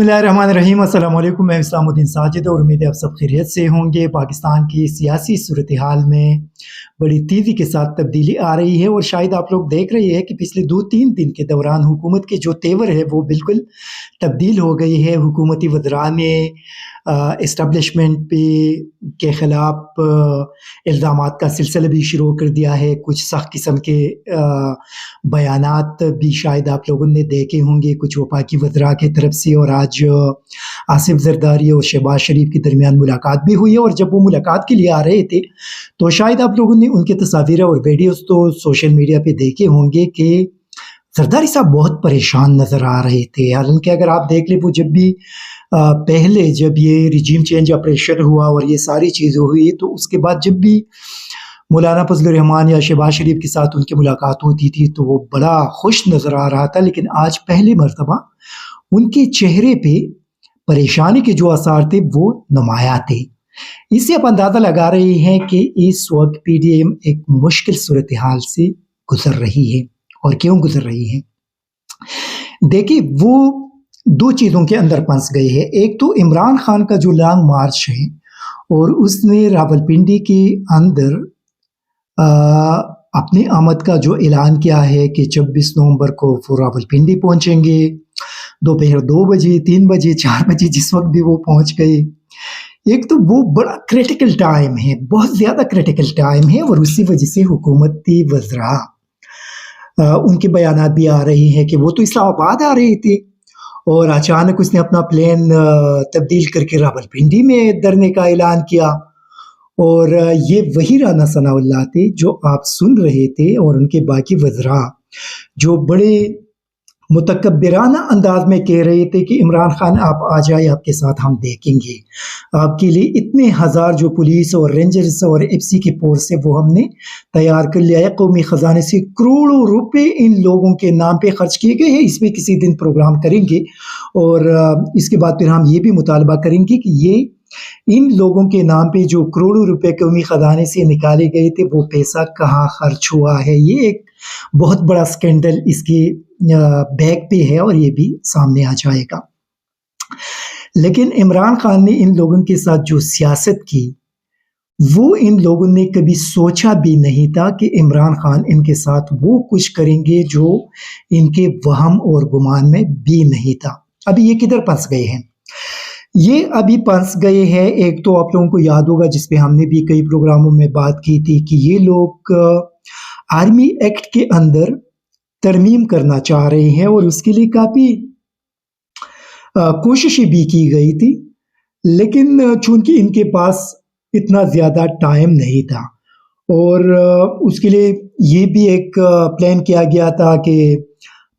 बिस्मिल्लाहिर्रहमानिर्रहीम अस्सलाम वालेकुम। मैं इस्लामुद्दीन साजिद और उम्मीद है आप सब खैरियत से होंगे। पाकिस्तान की सियासी सूरत-ए-हाल में बड़ी तेज़ी के साथ तब्दीली आ रही है और शायद आप लोग देख रहे हैं कि पिछले 2-3 दिन के दौरान हुकूमत के जो तेवर है वो बिल्कुल तब्दील हो गई है। हुकूमती वज़रा ने एस्टेब्लिशमेंट पे के ख़िलाफ़ इल्ज़ामात का सिलसिला भी शुरू कर दिया है। कुछ सख्त किस्म के बयानात भी शायद आप लोगों ने देखे होंगे कुछ वफाकी वज़रा की तरफ से। और आज आसिफ ज़रदारी और शहबाज शरीफ के दरमियान मुलाकात भी हुई है और जब वो मुलाकात के लिए आ रहे थे तो शायद आप लोगों ने उनकी तस्वीरें और वीडियोज़ तो सोशल मीडिया पे देखे होंगे कि ज़रदारी साहब बहुत परेशान नज़र आ रहे थे। हालाँकि अगर आप देख लें वो जब भी पहले जब ये रिजीम चेंज ऑपरेशन हुआ और ये सारी चीज़ें हुई तो उसके बाद जब भी मौलाना फजलुर रहमान या शहबाज शरीफ के साथ उनकी मुलाकात होती थी तो वो बड़ा खुश नज़र आ रहा था। लेकिन आज पहली मर्तबा उनके चेहरे पे परेशानी के जो आसार थे वो नुमायाँ थे। इससे आप अंदाज़ा लगा रहे हैं कि इस वक्त पीडीएम एक मुश्किल सूरत-ए-हाल से गुजर रही है। और क्यों गुजर रही है? देखिए वो 2 चीज़ों के अंदर फंस गए हैं। एक तो इमरान खान का जो लॉन्ग मार्च है और उसने रावलपिंडी के अंदर अपनी आमद का जो ऐलान किया है कि 26 नवंबर को वो रावलपिंडी पहुंचेंगे। दोपहर 2 बजे, 3 बजे, 4 बजे जिस वक्त भी वो पहुंच गए। एक तो वो बड़ा क्रिटिकल टाइम है, बहुत ज़्यादा क्रिटिकल टाइम है और उसी वजह से हुकूमती वज़रा उनके बयानात भी आ रहे हैं कि वो तो इस्लामाबाद आ रहे थे और अचानक उसने अपना प्लान तब्दील करके रावलपिंडी में धरने का ऐलान किया। और ये वही राना सनाउल्लाह थे जो आप सुन रहे थे और उनके बाकी वज़रा जो बड़े मुतकब्बिराना अंदाज में कह रहे थे कि इमरान खान आप आ जाए, आपके साथ हम देखेंगे, आपके लिए इतने हज़ार जो पुलिस और रेंजर्स और एफसी की फोर्स है वो हमने तैयार कर लिया है। कौमी ख़जाने से करोड़ों रुपए इन लोगों के नाम पे खर्च किए गए हैं। इस पे किसी दिन प्रोग्राम करेंगे और इसके बाद फिर हम ये भी मुतालबा करेंगे कि ये इन लोगों के नाम पे जो करोड़ों रुपए कौमी ख़जाने से निकाले गए थे वो पैसा कहाँ खर्च हुआ है। ये एक बहुत बड़ा स्कैंडल इसके बैक पे है और ये भी सामने आ जाएगा। लेकिन इमरान खान ने इन लोगों के साथ जो सियासत की वो इन लोगों ने कभी सोचा भी नहीं था कि इमरान खान इनके साथ वो कुछ करेंगे जो इनके वहम और गुमान में भी नहीं था। अभी ये किधर फंस गए हैं? ये अभी फंस गए हैं, एक तो आप लोगों को याद होगा जिस पे हमने भी कई प्रोग्रामों में बात की थी कि ये लोग आर्मी एक्ट के अंदर तरमीम करना चाह रहे हैं और उसके लिए काफ़ी कोशिशें भी की गई थी। लेकिन चूंकि इनके पास इतना ज़्यादा टाइम नहीं था और उसके लिए ये भी एक प्लान किया गया था कि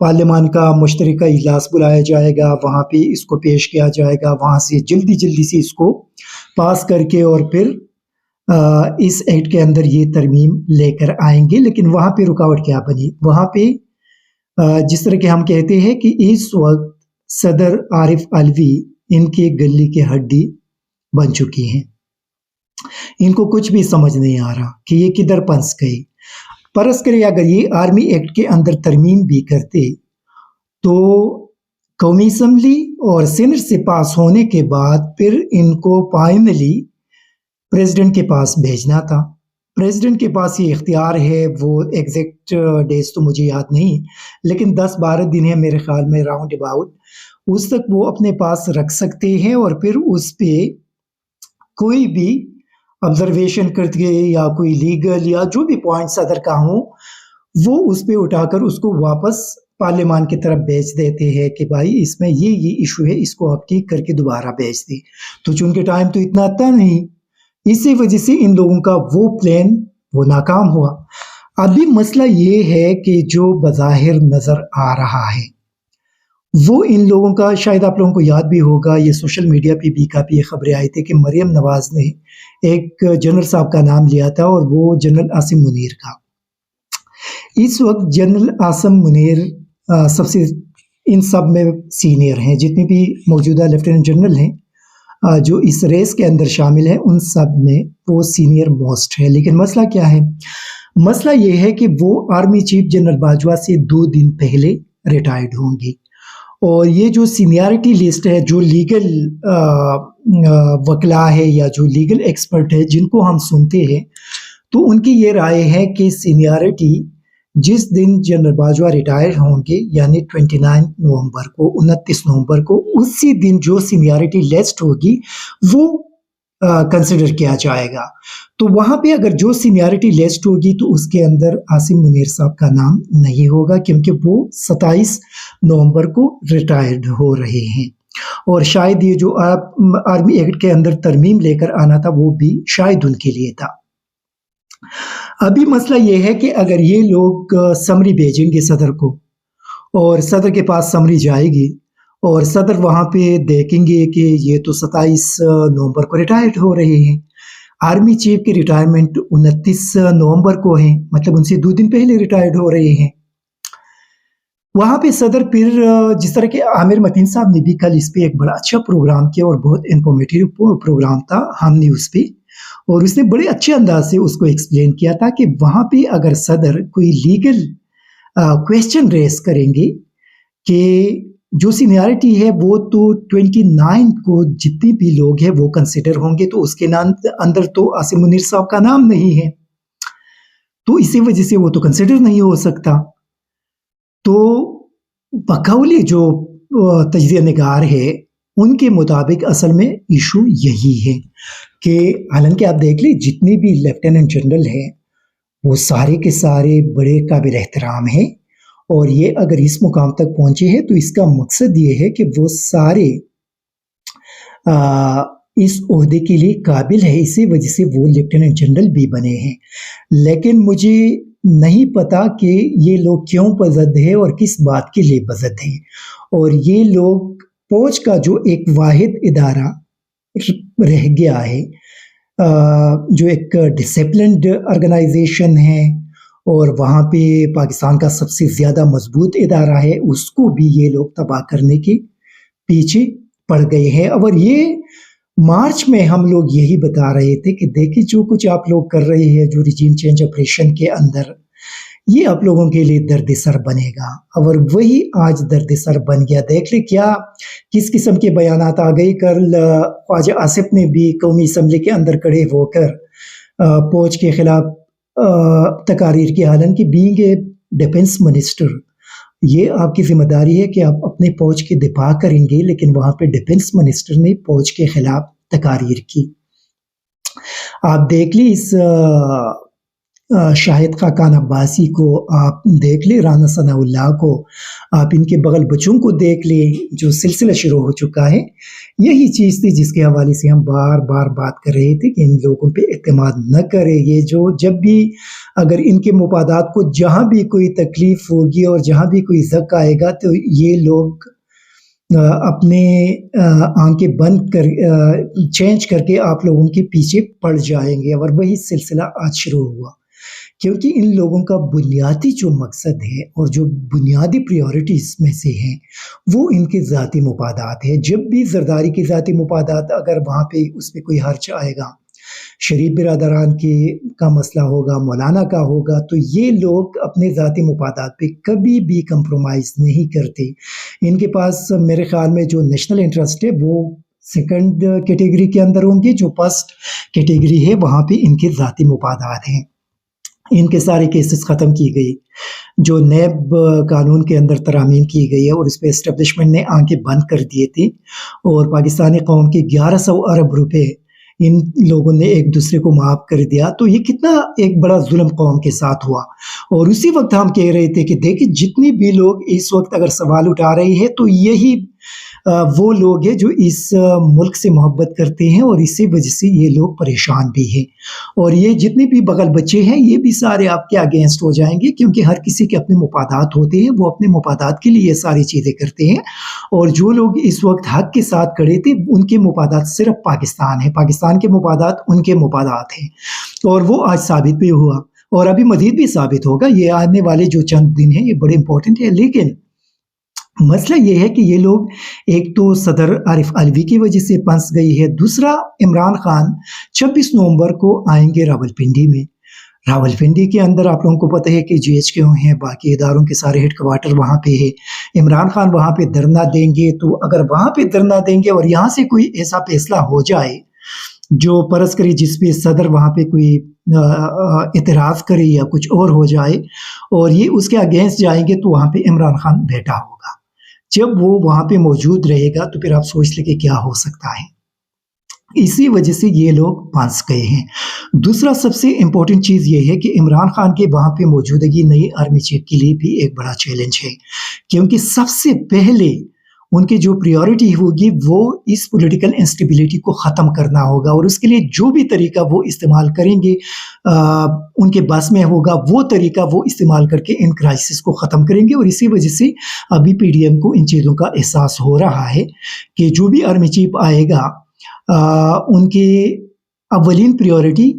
पार्लियामान का मुश्तरका इजलास बुलाया जाएगा, वहाँ पे इसको पेश किया जाएगा, वहाँ से जल्दी से इसको पास करके और फिर इस एक्ट के अंदर ये तरमीम लेकर आएंगे। लेकिन वहाँ पे रुकावट क्या बनी? वहाँ पे जिस तरह के हम कहते हैं कि इस वक्त सदर आरिफ अलवी इनके गले की हड्डी बन चुकी हैं। इनको कुछ भी समझ नहीं आ रहा कि ये किधर फंस गए। परस करें अगर ये आर्मी एक्ट के अंदर तरमीम भी करते तो कौमी असम्बली और सीनेट से पास होने के बाद फिर इनको फाइनली प्रेसिडेंट के पास भेजना था। प्रेसिडेंट के पास ये इख्तियार है, वो एग्जैक्ट डेज तो मुझे याद नहीं, लेकिन 10-12 दिन है मेरे ख्याल में राउंड अबाउट, उस तक वो अपने पास रख सकते हैं और फिर उस पे कोई भी ऑब्जर्वेशन करके या कोई लीगल या जो भी पॉइंट्स अदर का हो वो उस पे उठाकर उसको वापस पार्लियामान की तरफ भेज देते हैं कि भाई इसमें ये इशू है, इसको आप ठीक करके दोबारा भेज दें। तो चूंकि टाइम तो इतना था नहीं, इसी वजह से इन लोगों का वो प्लान वो नाकाम हुआ। अभी मसला ये है कि जो बज़ाहिर नज़र आ रहा है वो इन लोगों का, शायद आप लोगों को याद भी होगा, ये सोशल मीडिया पे भी काफ़ी खबरें आई थी कि मरियम नवाज़ ने एक जनरल साहब का नाम लिया था और वो जनरल आसिम मुनीर का। इस वक्त जनरल आसिम मुनीर सबसे इन सब में सीनियर हैं, जितने भी मौजूदा लेफ्टिनेंट जनरल हैं जो इस रेस के अंदर शामिल हैं उन सब में वो सीनियर मोस्ट है। लेकिन मसला क्या है? मसला ये है कि वो आर्मी चीफ जनरल बाजवा से 2 दिन पहले रिटायर्ड होंगे اور یہ جو سینیارٹی لسٹ ہے، جو لیگل وکلا ہے یا جو لیگل ایکسپرٹ ہے جن کو ہم سنتے ہیں، تو ان کی یہ رائے ہے کہ سینیارٹی جس دن جنرل باجوہ ریٹائر ہوں گے، یعنی 29 نومبر کو، 29 نومبر کو، اسی دن جو سینیارٹی لسٹ ہوگی وہ کنسیڈر کیا جائے گا۔ تو وہاں پہ اگر جو سینیارٹی لسٹ ہوگی تو اس کے اندر عاصم منیر صاحب کا نام نہیں ہوگا، کیونکہ وہ 27 نومبر کو ریٹائرڈ ہو رہے ہیں، اور شاید یہ جو آرمی ایکٹ کے اندر ترمیم لے کر آنا تھا وہ بھی شاید ان کے لیے تھا۔ ابھی مسئلہ یہ ہے کہ اگر یہ لوگ سمری بھیجیں گے صدر کو، اور صدر کے پاس سمری جائے گی، اور صدر وہاں پہ دیکھیں گے کہ یہ تو 27 نومبر کو ریٹائرڈ ہو رہے ہیں، آرمی چیف کی ریٹائرمنٹ 29 نومبر کو ہے، مطلب ان سے 2 دن پہلے ریٹائرڈ ہو رہے ہیں۔ وہاں پہ صدر پھر جس طرح کہ عامر متین صاحب نے بھی کل اس پہ ایک بڑا اچھا پروگرام کیا، اور بہت انفارمیٹیو پروگرام تھا ہم نے اس پہ، اور اس نے بڑے اچھے انداز سے اس کو ایکسپلین کیا تھا کہ وہاں پہ اگر صدر کوئی لیگل کویسچن ریز کریں گے کہ جو سینیارٹی ہے وہ تو 29 کو جتنے بھی لوگ ہیں وہ کنسیڈر ہوں گے، تو اس کے اندر تو عاصم منیر صاحب کا نام نہیں ہے، تو اسی وجہ سے وہ تو کنسیڈر نہیں ہو سکتا۔ تو بقول جو تجزیہ نگار ہے ان کے مطابق اصل میں ایشو یہی ہے کہ حالانکہ آپ دیکھ لیں جتنے بھی لیفٹیننٹ جنرل ہیں وہ سارے کے سارے بڑے قابل احترام ہیں، اور یہ اگر اس مقام تک پہنچے ہیں تو اس کا مقصد یہ ہے کہ وہ سارے اس عہدے کے لیے قابل ہے، اسی وجہ سے وہ لیفٹیننٹ جنرل بھی بنے ہیں۔ لیکن مجھے نہیں پتا کہ یہ لوگ کیوں بزد ہیں اور کس بات کے لیے بزد ہیں، اور یہ لوگ فوج کا جو ایک واحد ادارہ رہ گیا ہے، جو ایک ڈسپلنڈ آرگنائزیشن ہے، اور وہاں پہ پاکستان کا سب سے زیادہ مضبوط ادارہ ہے، اس کو بھی یہ لوگ تباہ کرنے کے پیچھے پڑ گئے ہیں۔ اور یہ مارچ میں ہم لوگ یہی بتا رہے تھے کہ دیکھیں جو کچھ آپ لوگ کر رہے ہیں جو ریجیم چینج آپریشن کے اندر، یہ آپ لوگوں کے لیے درد سر بنے گا، اور وہی آج درد سر بن گیا۔ دیکھ لیں کیا کس قسم کے بیانات آ گئی۔ کل خواجہ آصف نے بھی قومی اسمبلی کے اندر کھڑے ہو کر فوج کے خلاف تقاریر کی، حالانکہ بینگ اے ڈیفنس منسٹر یہ آپ کی ذمہ داری ہے کہ آپ اپنے فوج کی دفاع کریں گے، لیکن وہاں پہ ڈیفنس منسٹر نے فوج کے خلاف تقاریر کی۔ آپ دیکھ لی اس شاہد خاقان عباسی کو، آپ دیکھ لیں رانا ثناء اللہ کو، آپ ان کے بغل بچوں کو دیکھ لیں، جو سلسلہ شروع ہو چکا ہے۔ یہی چیز تھی جس کے حوالے سے ہم بار بار بات کر رہے تھے کہ ان لوگوں پہ اعتماد نہ کرے۔ یہ جو جب بھی اگر ان کے مفادات کو جہاں بھی کوئی تکلیف ہوگی اور جہاں بھی کوئی زک آئے گا تو یہ لوگ اپنے آنکھیں بند کر چینج کر کے آپ لوگوں کے پیچھے پڑ جائیں گے، اور وہی سلسلہ آج شروع ہوا، کیونکہ ان لوگوں کا بنیادی جو مقصد ہے اور جو بنیادی پریورٹیز میں سے ہیں وہ ان کے ذاتی مفادات ہے۔ جب بھی زرداری کے ذاتی مفادات اگر وہاں پہ اس پہ کوئی حرچ آئے گا، شریف برادران کا مسئلہ ہوگا، مولانا کا ہوگا، تو یہ لوگ اپنے ذاتی مفادات پہ کبھی بھی کمپرومائز نہیں کرتے۔ ان کے پاس میرے خیال میں جو نیشنل انٹرسٹ ہے وہ سیکنڈ کیٹیگری کے اندر ہوں گے، جو فرسٹ کیٹیگری ہے وہاں پہ ان کے ذاتی مفادات ہیں۔ ان کے سارے کیسز ختم کی گئی، جو نیب قانون کے اندر ترامیم کی گئی ہے، اور اس پہ اسٹیبلشمنٹ نے آنکھیں بند کر دیے تھے، اور پاکستانی قوم کے 1100 ارب روپے ان لوگوں نے ایک دوسرے کو معاف کر دیا۔ تو یہ کتنا ایک بڑا ظلم قوم کے ساتھ ہوا۔ اور اسی وقت ہم کہہ رہے تھے کہ دیکھیں جتنی بھی لوگ اس وقت اگر سوال اٹھا رہے ہیں تو یہی وہ لوگ ہیں جو اس ملک سے محبت کرتے ہیں، اور اسی وجہ سے یہ لوگ پریشان بھی ہیں، اور یہ جتنے بھی بغل بچے ہیں یہ بھی سارے آپ کے اگینسٹ ہو جائیں گے، کیونکہ ہر کسی کے اپنے مفادات ہوتے ہیں، وہ اپنے مفادات کے لیے یہ ساری چیزیں کرتے ہیں۔ اور جو لوگ اس وقت حق کے ساتھ کھڑے تھے ان کے مفادات صرف پاکستان ہے، پاکستان کے مفادات ان کے مفادات ہیں، اور وہ آج ثابت بھی ہوا، اور ابھی مزید بھی ثابت ہوگا۔ یہ آنے والے جو چند دن ہیں یہ بڑے امپورٹنٹ ہے، لیکن مسئلہ یہ ہے کہ یہ لوگ ایک تو صدر عارف علوی کی وجہ سے پھنس گئی ہے، دوسرا عمران خان 26 نومبر کو آئیں گے راولپنڈی میں۔ راولپنڈی کے اندر آپ لوگوں کو پتہ ہے کہ GHQ ہیں، باقی اداروں کے سارے ہیڈ کوارٹر وہاں پہ ہے۔ इमरान खान वहाँ पे धरना देंगे, तो अगर वहाँ पे धरना देंगे और यहाँ से कोई ऐसा फैसला हो जाए जो परस करे, जिस पे सदर वहाँ पे कोई इतराज़ करे या कुछ और हो जाए और ये उसके अगेंस्ट जाएँगे, तो वहाँ पे इमरान खान बैठा होगा। जब वो वहाँ पे मौजूद रहेगा तो फिर आप सोच लें कि क्या हो सकता है। इसी वजह से ये लोग फंस गए हैं। दूसरा सबसे इम्पोर्टेंट चीज़ ये है कि इमरान खान के वहाँ पे मौजूदगी नई आर्मी चीफ के लिए भी एक बड़ा चैलेंज है, क्योंकि सबसे पहले उनकी जो प्रायोरिटी होगी वो इस पॉलिटिकल इंस्टेबिलिटी को ख़त्म करना होगा, और उसके लिए जो भी तरीका वो इस्तेमाल करेंगे उनके बस में होगा, वो तरीका वो इस्तेमाल करके इन क्राइसिस को ख़त्म करेंगे। और इसी वजह से अभी पीडीएम को इन चीज़ों का एहसास हो रहा है कि जो भी आर्मी चीफ आएगा उनकी अव्वलीन प्रायोरिटी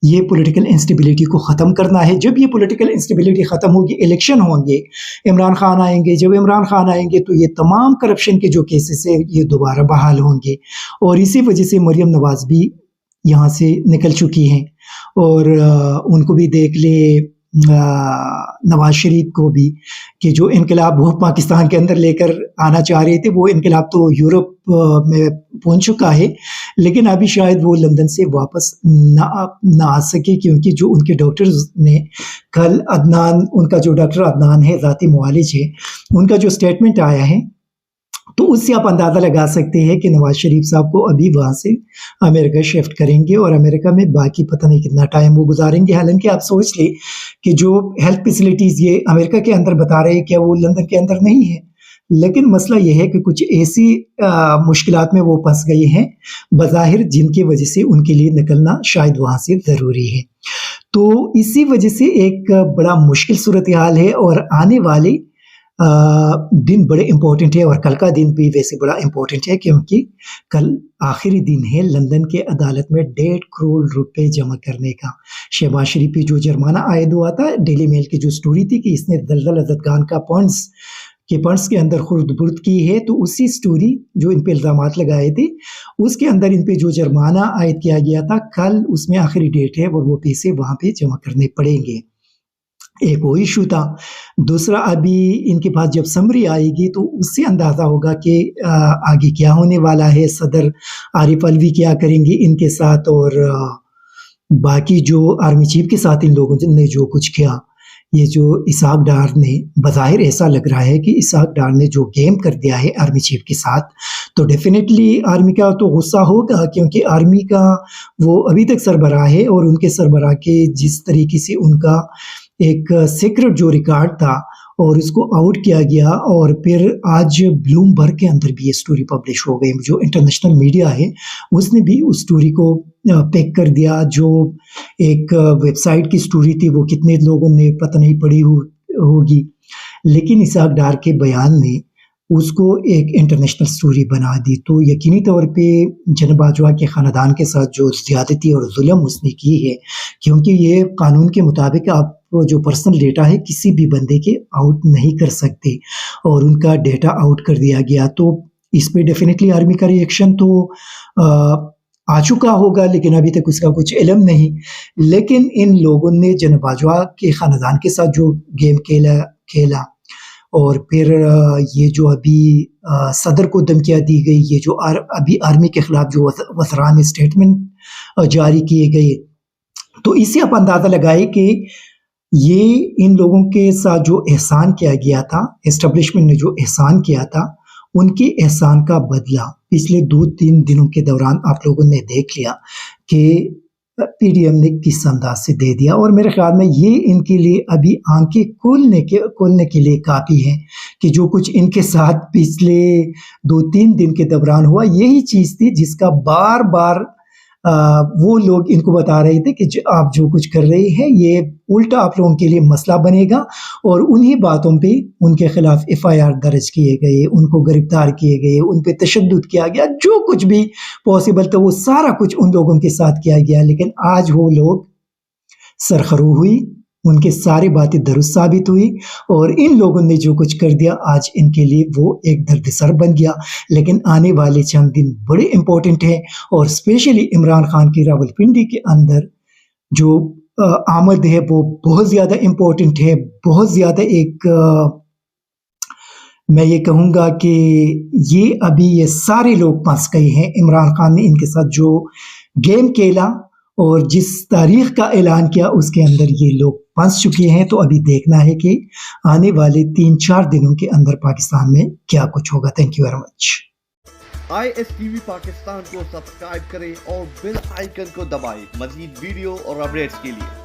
ये पॉलिटिकल इंस्टेबिलिटी को ख़त्म करना है। जब ये पॉलिटिकल इंस्टेबिलिटी ख़त्म होगी, इलेक्शन होंगे, इमरान खान आएंगे। जब इमरान खान आएंगे तो ये तमाम करप्शन के जो केसेस है ये दोबारा बहाल होंगे, और इसी वजह से मरियम नवाज़ भी यहाँ से निकल चुकी हैं, और उनको भी देख ले नवाज शरीफ को भी, कि जो इनकलाब वो पाकिस्तान के अंदर लेकर आना चाह रहे थे, वो इनकलाब तो यूरोप में पहुंच चुका है, लेकिन अभी शायद वो लंदन से वापस ना आ सके, क्योंकि जो उनके डॉक्टर्स ने कल अदनान, उनका जो डॉक्टर अदनान है, ज़ाती मुआलिज है, उनका जो स्टेटमेंट आया है, तो उससे आप अंदाज़ा लगा सकते हैं कि नवाज शरीफ साहब को अभी वहाँ से अमेरिका शिफ्ट करेंगे, और अमेरिका में बाकी पता नहीं कितना टाइम वो गुजारेंगे। हालांकि आप सोच लें कि जो हेल्थ फैसिलिटीज़ ये अमेरिका के अंदर बता रहे हैं, क्या वो लंदन के अंदर नहीं है? लेकिन मसला ये है कि कुछ ऐसी मुश्किलात में वो फंस गए हैं बज़ाहिर, जिनकी वजह से उनके लिए निकलना शायद वहाँ से ज़रूरी है। तो इसी वजह से एक बड़ा मुश्किल सूरत हाल है, और आने वाले दिन बड़े इम्पोर्टेंट है, और कल का दिन भी वैसे बड़ा इम्पोर्टेंट है, क्योंकि कल आखिरी दिन है लंदन के अदालत में 1.5 करोड़ रुपए जमा करने का। शहबाज शरीफ पे जो जुर्माना आयद हुआ था, डेली मेल की जो स्टोरी थी कि इसने दलदल अज़द खान का फंड्स के अंदर खुर्द-बुर्द की है, तो उसी स्टोरी जो इन पे इल्ज़ामात लगाए थे, उसके अंदर इन पे जो जुर्माना आयद किया गया था, कल उसमें आखिरी डेट है, और वो पैसे वहाँ पे जमा करने पड़ेंगे। एक वो इशू था। दूसरा, अभी इनके पास जब समरी आएगी तो उससे अंदाज़ा होगा कि आगे क्या होने वाला है, सदर आरिफ अलवी क्या करेंगे इनके साथ, और बाकी जो आर्मी चीफ के साथ इन लोगों ने जो कुछ किया, ये जो इसहाक डार ने, बज़ाहिर ऐसा लग रहा है कि इसहाक डार ने जो गेम कर दिया है आर्मी चीफ के साथ, तो डेफिनेटली आर्मी का तो गुस्सा होगा, क्योंकि आर्मी का वो अभी तक सरबराह है, और उनके सरबराह के जिस तरीके से उनका एक सीक्रेट जो रिकॉर्ड था और उसको आउट किया गया, और फिर आज ब्लूमबर्ग के अंदर भी ये स्टोरी पब्लिश हो गई, जो इंटरनेशनल मीडिया है उसने भी उस स्टोरी को पैक कर दिया। जो एक वेबसाइट की स्टोरी थी वो कितने लोगों ने पता नहीं पढ़ी होगी, लेकिन इसहाक डार के बयान ने उसको एक इंटरनेशनल स्टोरी बना दी। तो यकीनी तौर पे जनब बाजवा के ख़ानदान के साथ जो ज़्यादती और जुल्म उसने की है, क्योंकि ये कानून के मुताबिक आप जो पर्सनल डेटा है किसी भी बंदे के आउट नहीं कर सकते, और उनका डेटा आउट कर दिया गया। तो इस पे डेफिनेटली आर्मी का रिएक्शन तो आ चुका होगा, लेकिन अभी तक उसका कुछ इल्म नहीं। लेकिन इन लोगों ने जनब बाजवा के ख़ानदान के साथ जो गेम खेला, और फिर ये जो अभी सदर को धमकियाँ दी गई, ये जो अभी आर्मी के ख़िलाफ़ जो वज़रान स्टेटमेंट जारी किए गए, तो इससे आप अंदाज़ा लगाए कि ये इन लोगों के साथ जो एहसान किया गया था, एस्टेब्लिशमेंट ने जो एहसान किया था, उनके एहसान का बदला पिछले 2-3 दिनों के दौरान आप लोगों ने देख लिया कि पीडीएम ने किस अंदाज से दे दिया। और मेरे ख्याल में ये इनके लिए अभी आंखें खोलने के लिए काफ़ी है कि जो कुछ इनके साथ पिछले 2-3 दिन के दौरान हुआ, यही चीज़ थी जिसका बार बार वो लोग इनको बता रहे थे कि आप जो कुछ कर रहे हैं ये उल्टा आप लोगों के लिए मसला बनेगा, और उन्हीं बातों पे उनके खिलाफ एफआईआर दर्ज किए गए, उनको गिरफ्तार किए गए, उन पे तशद्दुद किया गया, जो कुछ भी पॉसिबल था वो सारा कुछ उन लोगों के साथ किया गया। लेकिन आज वो लोग सरखरू हुई, उनके सारी बातें दुरुस्त साबित हुई, और इन लोगों ने जो कुछ कर दिया आज इनके लिए वो एक दर्दसर बन गया। लेकिन आने वाले चंद दिन बड़े इम्पोर्टेंट हैं, और स्पेशली इमरान खान की रावलपिंडी के अंदर जो आमद है वो बहुत ज़्यादा इम्पोर्टेंट है, बहुत ज़्यादा एक میں یہ کہوں گا کہ یہ ابھی یہ سارے لوگ پھنس گئے ہیں. عمران خان نے ان کے ساتھ جو گیم کھیلا اور جس تاریخ کا اعلان کیا اس کے اندر یہ لوگ پھنس چکے ہیں. تو ابھی دیکھنا ہے کہ آنے والے 3-4 دنوں کے اندر پاکستان میں کیا کچھ ہوگا. Thank you very much. ISTV Pakistan کو سبسکرائب کریں اور بیل آئیکن کو دبائیں مزید ویڈیو اور اپڈیٹس کے لیے.